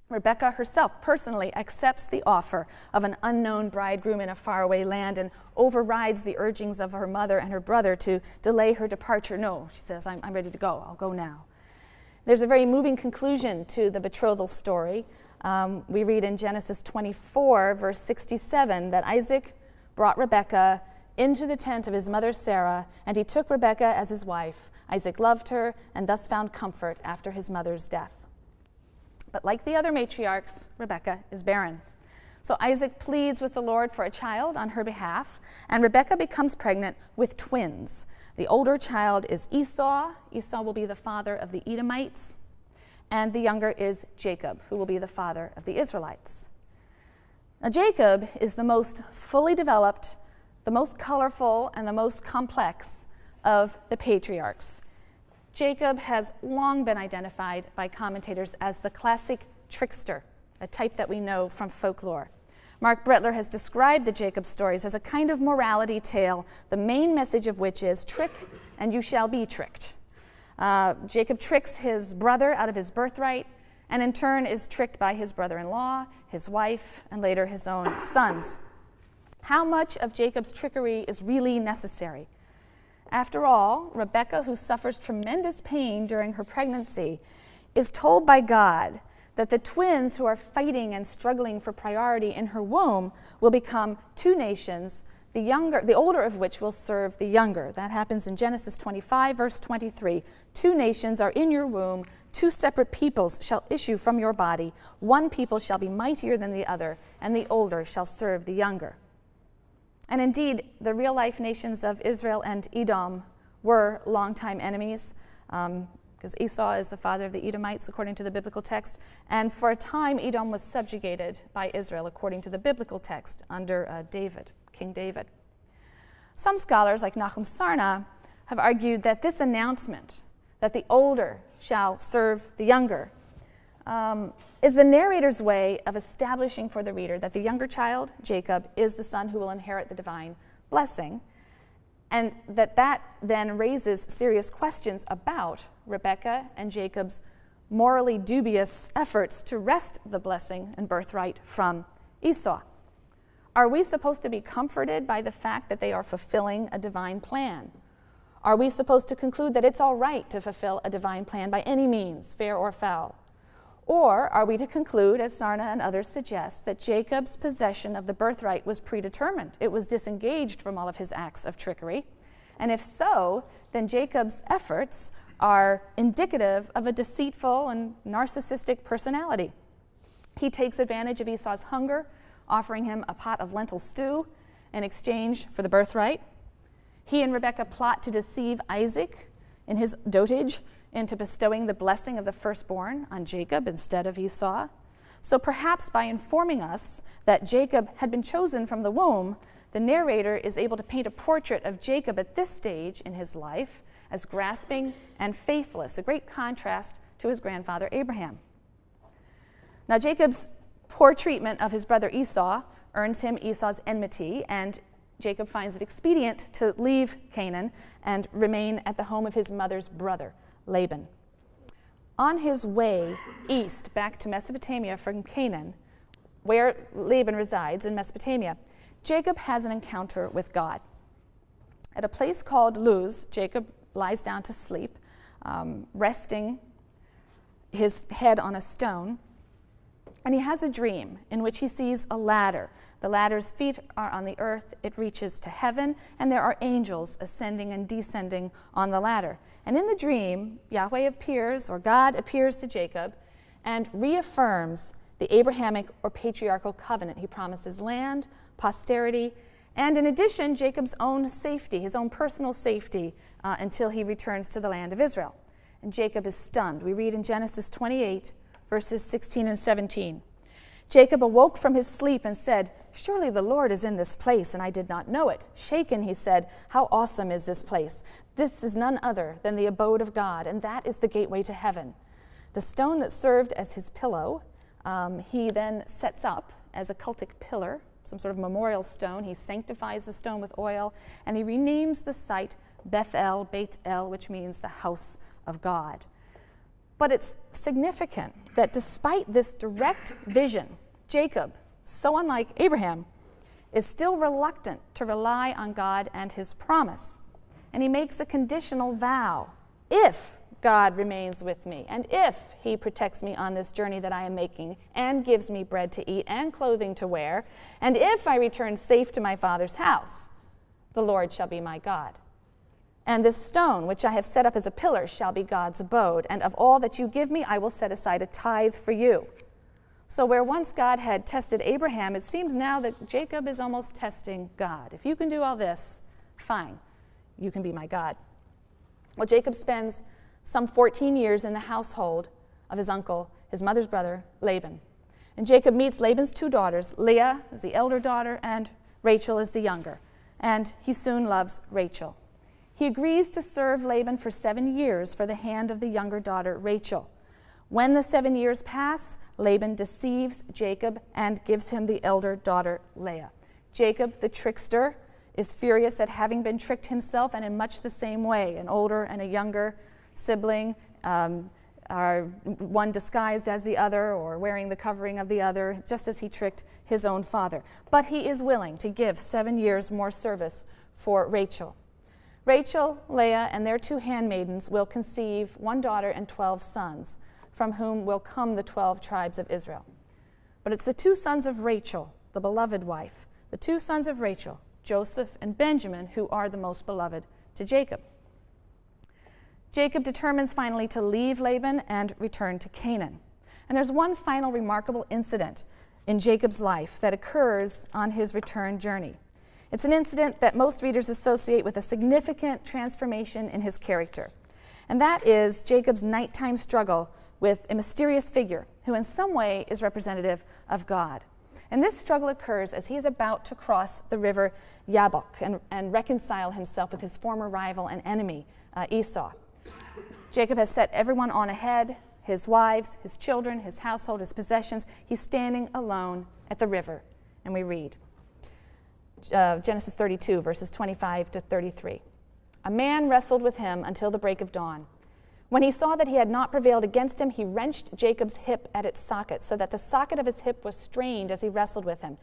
Rebekah herself personally accepts the offer of an unknown bridegroom in a faraway land and overrides the urgings of her mother and her brother to delay her departure. No, she says, I'm ready to go. I'll go now. There's a very moving conclusion to the betrothal story. We read in Genesis 24, verse 67, that Isaac brought Rebekah into the tent of his mother Sarah, and he took Rebekah as his wife. Isaac loved her and thus found comfort after his mother's death. But like the other matriarchs, Rebekah is barren. So Isaac pleads with the Lord for a child on her behalf, and Rebekah becomes pregnant with twins. The older child is Esau. Esau will be the father of the Edomites, and the younger is Jacob, who will be the father of the Israelites. Now, Jacob is the most fully developed, the most colorful, and the most complex of the patriarchs. Jacob has long been identified by commentators as the classic trickster, a type that we know from folklore. Mark Brettler has described the Jacob stories as a kind of morality tale, the main message of which is trick and you shall be tricked. Jacob tricks his brother out of his birthright, and in turn is tricked by his brother-in-law, his wife, and later his own sons. How much of Jacob's trickery is really necessary? After all, Rebekah, who suffers tremendous pain during her pregnancy, is told by God that the twins who are fighting and struggling for priority in her womb will become two nations, the older of which will serve the younger. That happens in Genesis 25, verse 23. Two nations are in your womb, two separate peoples shall issue from your body. One people shall be mightier than the other, and the older shall serve the younger. And indeed, the real-life nations of Israel and Edom were longtime enemies, because Esau is the father of the Edomites, according to the biblical text. And for a time, Edom was subjugated by Israel, according to the biblical text, under King David. Some scholars, like Nahum Sarna, have argued that this announcement, that the older shall serve the younger, is the narrator's way of establishing for the reader that the younger child, Jacob, is the son who will inherit the divine blessing, and that then raises serious questions about Rebekah and Jacob's morally dubious efforts to wrest the blessing and birthright from Esau. Are we supposed to be comforted by the fact that they are fulfilling a divine plan? Are we supposed to conclude that it's all right to fulfill a divine plan by any means, fair or foul? Or are we to conclude, as Sarna and others suggest, that Jacob's possession of the birthright was predetermined? It was disengaged from all of his acts of trickery. And if so, then Jacob's efforts are indicative of a deceitful and narcissistic personality. He takes advantage of Esau's hunger, offering him a pot of lentil stew in exchange for the birthright. He and Rebekah plot to deceive Isaac in his dotage into bestowing the blessing of the firstborn on Jacob instead of Esau. So perhaps by informing us that Jacob had been chosen from the womb, the narrator is able to paint a portrait of Jacob at this stage in his life as grasping and faithless, a great contrast to his grandfather Abraham. Now, Jacob's poor treatment of his brother Esau earns him Esau's enmity, and Jacob finds it expedient to leave Canaan and remain at the home of his mother's brother, Laban. On his way east back to Mesopotamia from Canaan, where Laban resides in Mesopotamia, Jacob has an encounter with God. At a place called Luz, Jacob lies down to sleep, resting his head on a stone, and he has a dream in which he sees a ladder. The ladder's feet are on the earth, it reaches to heaven, and there are angels ascending and descending on the ladder. And in the dream, Yahweh appears, or God appears to Jacob, and reaffirms the Abrahamic or patriarchal covenant. He promises land, posterity, and in addition, Jacob's own safety, his own personal safety, until he returns to the land of Israel. And Jacob is stunned. We read in Genesis 28, verses 16 and 17. Jacob awoke from his sleep and said, "Surely the Lord is in this place, and I did not know it." Shaken, he said, "How awesome is this place! This is none other than the abode of God, and that is the gateway to heaven." The stone that served as his pillow, he then sets up as a cultic pillar, some sort of memorial stone. He sanctifies the stone with oil, and he renames the site Beth-El, Beit-El, which means the house of God. But it's significant that despite this direct vision, Jacob, so unlike Abraham, is still reluctant to rely on God and his promise. And he makes a conditional vow: if God remains with me, and if he protects me on this journey that I am making, and gives me bread to eat and clothing to wear, and if I return safe to my father's house, the Lord shall be my God. And this stone, which I have set up as a pillar, shall be God's abode. And of all that you give me, I will set aside a tithe for you. So where once God had tested Abraham, it seems now that Jacob is almost testing God. If you can do all this, fine, you can be my God. Well, Jacob spends some 14 years in the household of his uncle, his mother's brother, Laban. And Jacob meets Laban's two daughters. Leah is the elder daughter, and Rachel is the younger. And he soon loves Rachel. He agrees to serve Laban for 7 years for the hand of the younger daughter, Rachel. When the 7 years pass, Laban deceives Jacob and gives him the elder daughter Leah. Jacob, the trickster, is furious at having been tricked himself, and in much the same way. An older and a younger sibling are one disguised as the other or wearing the covering of the other, just as he tricked his own father. But he is willing to give 7 years more service for Rachel. Rachel, Leah, and their 2 handmaidens will conceive 1 daughter and 12 sons, from whom will come the 12 tribes of Israel. But it's the 2 sons of Rachel, the beloved wife, the 2 sons of Rachel, Joseph and Benjamin, who are the most beloved to Jacob. Jacob determines finally to leave Laban and return to Canaan. And there's one final remarkable incident in Jacob's life that occurs on his return journey. It's an incident that most readers associate with a significant transformation in his character. And that is Jacob's nighttime struggle with a mysterious figure who in some way is representative of God. And this struggle occurs as he is about to cross the river Jabbok and reconcile himself with his former rival and enemy, Esau. Jacob has set everyone on ahead, his wives, his children, his household, his possessions. He's standing alone at the river. And we read Genesis 32, verses 25 to 33. A man wrestled with him until the break of dawn. When he saw that he had not prevailed against him, he wrenched Jacob's hip at its socket, so that the socket of his hip was strained as he wrestled with him.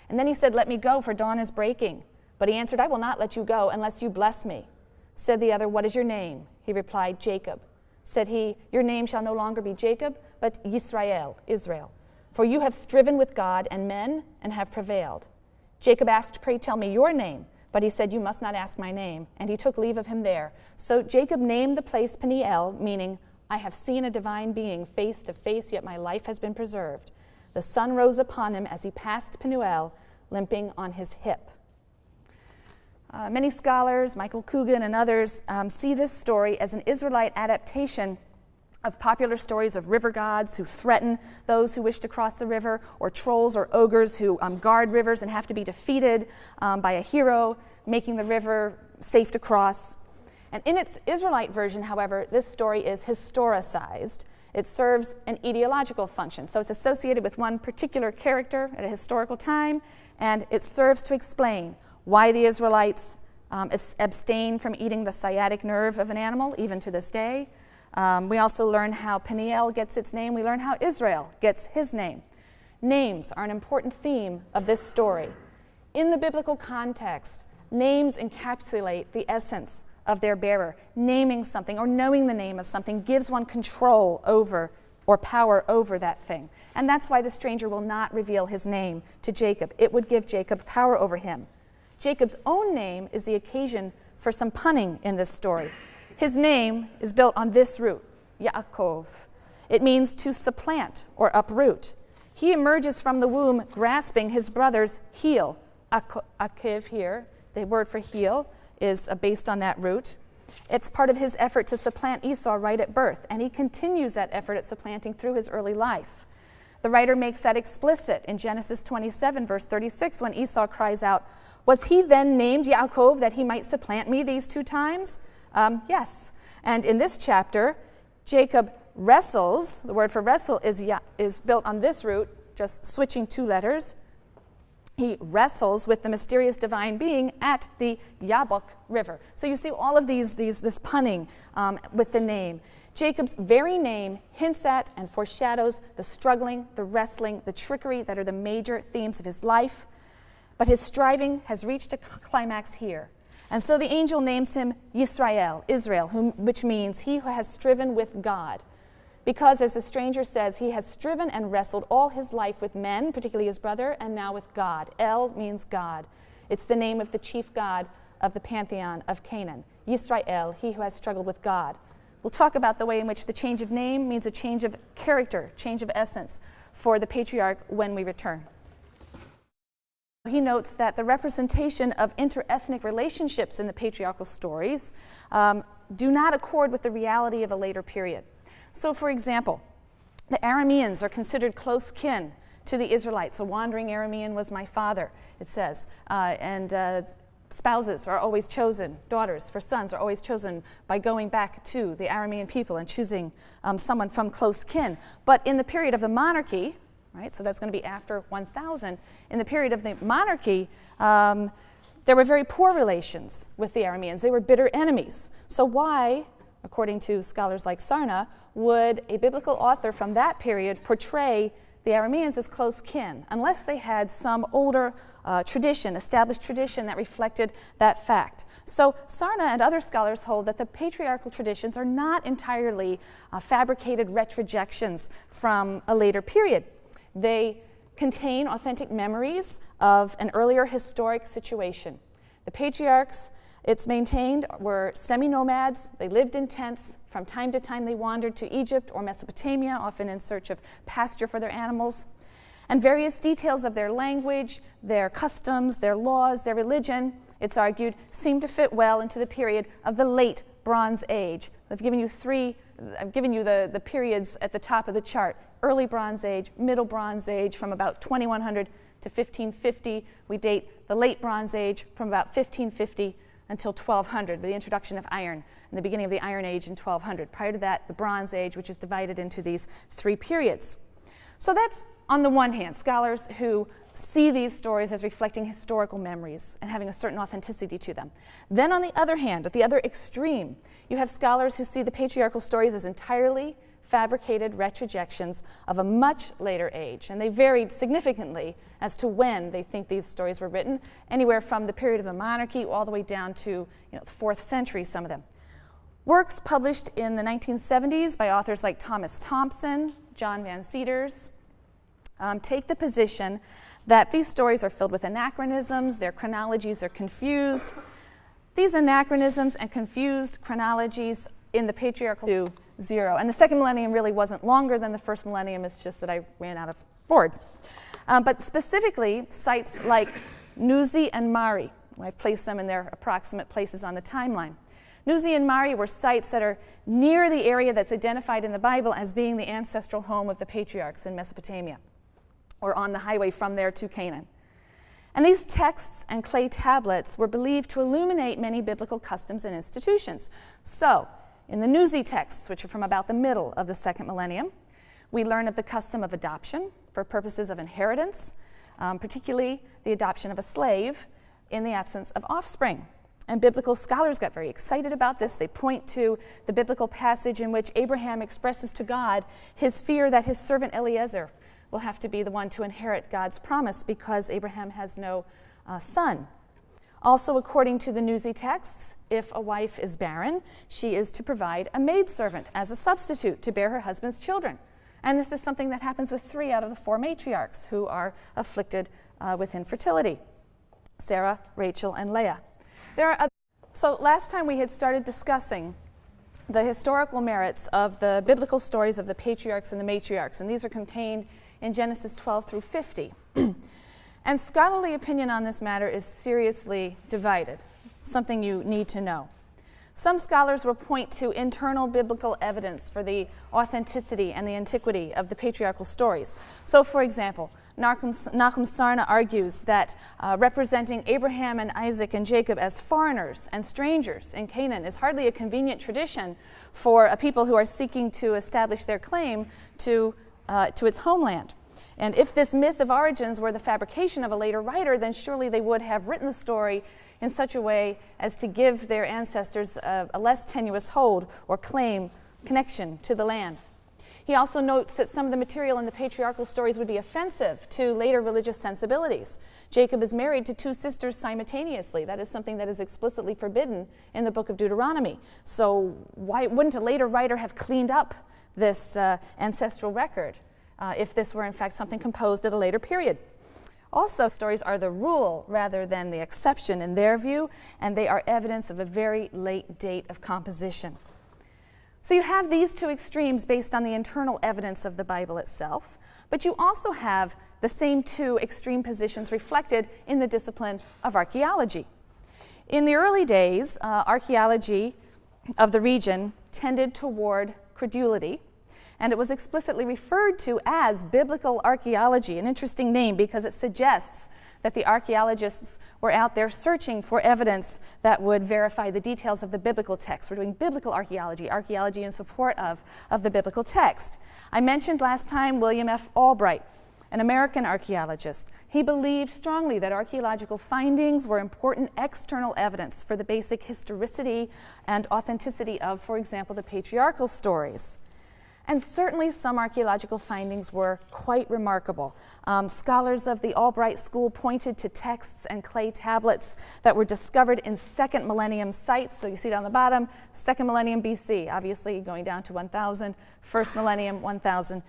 And then he said, "Let me go, for dawn is breaking." But he answered, "I will not let you go unless you bless me." Said the other, "What is your name?" He replied, "Jacob." Said he, "Your name shall no longer be Jacob, but Yisrael, Israel. For you have striven with God and men and have prevailed." Jacob asked, "Pray tell me your name." But he said, "You must not ask my name." And he took leave of him there. So Jacob named the place Peniel, meaning, "I have seen a divine being face to face, yet my life has been preserved." The sun rose upon him as he passed Peniel, limping on his hip. Many scholars, Michael Coogan and others, see this story as an Israelite adaptation of popular stories of river gods who threaten those who wish to cross the river, or trolls or ogres who guard rivers and have to be defeated by a hero, making the river safe to cross. And in its Israelite version, however, this story is historicized. It serves an ideological function. So it's associated with one particular character at a historical time, and it serves to explain why the Israelites abstain from eating the sciatic nerve of an animal, even to this day. We also learn how Peniel gets its name. We learn how Israel gets his name. Names are an important theme of this story. In the biblical context, names encapsulate the essence of their bearer. Naming something or knowing the name of something gives one control over or power over that thing. And that's why the stranger will not reveal his name to Jacob. It would give Jacob power over him. Jacob's own name is the occasion for some punning in this story. His name is built on this root, Yaakov. It means to supplant or uproot. He emerges from the womb grasping his brother's heel. Akiv here, the word for heel, is based on that root. It's part of his effort to supplant Esau right at birth, and he continues that effort at supplanting through his early life. The writer makes that explicit in Genesis 27, verse 36, when Esau cries out, "Was he then named Yaakov that he might supplant me these 2 times? Yes. And in this chapter, Jacob wrestles. The word for wrestle is built on this root, just switching 2 letters. He wrestles with the mysterious divine being at the Jabbok River. So you see all of this punning with the name. Jacob's very name hints at and foreshadows the struggling, the wrestling, the trickery that are the major themes of his life. But his striving has reached a climax here. And so the angel names him Yisrael, Israel, which means he who has striven with God. Because, as the stranger says, he has striven and wrestled all his life with men, particularly his brother, and now with God. El means God. It's the name of the chief god of the pantheon of Canaan. Yisrael, he who has struggled with God. We'll talk about the way in which the change of name means a change of character, change of essence for the patriarch when we return. He notes that the representation of interethnic relationships in the patriarchal stories do not accord with the reality of a later period. So, for example, the Arameans are considered close kin to the Israelites. A wandering Aramean was my father, it says. spouses are always chosen, daughters for sons are always chosen by going back to the Aramean people and choosing someone from close kin. But in the period of the monarchy, right, so that's going to be after 1000, in the period of the monarchy, there were very poor relations with the Arameans. They were bitter enemies. So why, according to scholars like Sarna, would a biblical author from that period portray the Arameans as close kin, unless they had some older established tradition that reflected that fact? So Sarna and other scholars hold that the patriarchal traditions are not entirely fabricated retrojections from a later period. They contain authentic memories of an earlier historic situation. The patriarchs, it's maintained, were semi-nomads. They lived in tents. From time to time, they wandered to Egypt or Mesopotamia, often in search of pasture for their animals. And various details of their language, their customs, their laws, their religion, it's argued, seem to fit well into the period of the late Bronze Age. I've given you the periods at the top of the chart: early Bronze Age, middle Bronze Age from about 2100 to 1550. We date the late Bronze Age from about 1550 until 1200, with the introduction of iron and the beginning of the Iron Age in 1200. Prior to that, the Bronze Age, which is divided into these three periods. So that's, on the one hand, scholars who see these stories as reflecting historical memories and having a certain authenticity to them. Then on the other hand, at the other extreme, you have scholars who see the patriarchal stories as entirely fabricated retrojections of a much later age, and they varied significantly as to when they think these stories were written, anywhere from the period of the monarchy all the way down to the 4th century, some of them. Works published in the 1970s by authors like Thomas Thompson, John Van Seters, take the position that these stories are filled with anachronisms, their chronologies are confused. These anachronisms and confused chronologies in the patriarchal to 0. And the second millennium really wasn't longer than the first millennium, it's just that I ran out of board. But specifically, sites like Nuzi and Mari, I've placed them in their approximate places on the timeline. Nuzi and Mari were sites that are near the area that's identified in the Bible as being the ancestral home of the patriarchs in Mesopotamia, or on the highway from there to Canaan. And these texts and clay tablets were believed to illuminate many biblical customs and institutions. So, in the Nuzi texts, which are from about the middle of the second millennium, we learn of the custom of adoption for purposes of inheritance, particularly the adoption of a slave in the absence of offspring. And biblical scholars got very excited about this. They point to the biblical passage in which Abraham expresses to God his fear that his servant Eliezer will have to be the one to inherit God's promise because Abraham has no son. Also, according to the Nuzi texts, if a wife is barren, she is to provide a maidservant as a substitute to bear her husband's children. And this is something that happens with 3 out of the 4 matriarchs who are afflicted with infertility: Sarah, Rachel, and Leah. So last time we had started discussing the historical merits of the biblical stories of the patriarchs and the matriarchs, and these are contained in Genesis 12 through 50. And scholarly opinion on this matter is seriously divided, something you need to know. Some scholars will point to internal biblical evidence for the authenticity and the antiquity of the patriarchal stories. So, for example, Nachum Sarna argues that representing Abraham and Isaac and Jacob as foreigners and strangers in Canaan is hardly a convenient tradition for a people who are seeking to establish their claim to its homeland. And if this myth of origins were the fabrication of a later writer, then surely they would have written the story in such a way as to give their ancestors a less tenuous hold or connection to the land. He also notes that some of the material in the patriarchal stories would be offensive to later religious sensibilities. Jacob is married to 2 sisters simultaneously. That is something that is explicitly forbidden in the book of Deuteronomy. So why wouldn't a later writer have cleaned up this ancestral record if this were in fact something composed at a later period? Also, stories are the rule rather than the exception in their view, and they are evidence of a very late date of composition. So you have these 2 extremes based on the internal evidence of the Bible itself, but you also have the same 2 extreme positions reflected in the discipline of archaeology. In the early days, archaeology of the region tended toward credulity, and it was explicitly referred to as biblical archaeology, an interesting name because it suggests that the archaeologists were out there searching for evidence that would verify the details of the biblical text. We're doing biblical archaeology, archaeology in support of the biblical text. I mentioned last time William F. Albright, an American archaeologist. He believed strongly that archaeological findings were important external evidence for the basic historicity and authenticity of, for example, the patriarchal stories. And certainly some archaeological findings were quite remarkable. Scholars of the Albright School pointed to texts and clay tablets that were discovered in second millennium sites. So you see it on the bottom, second millennium BC, obviously going down to 1000, first millennium 1000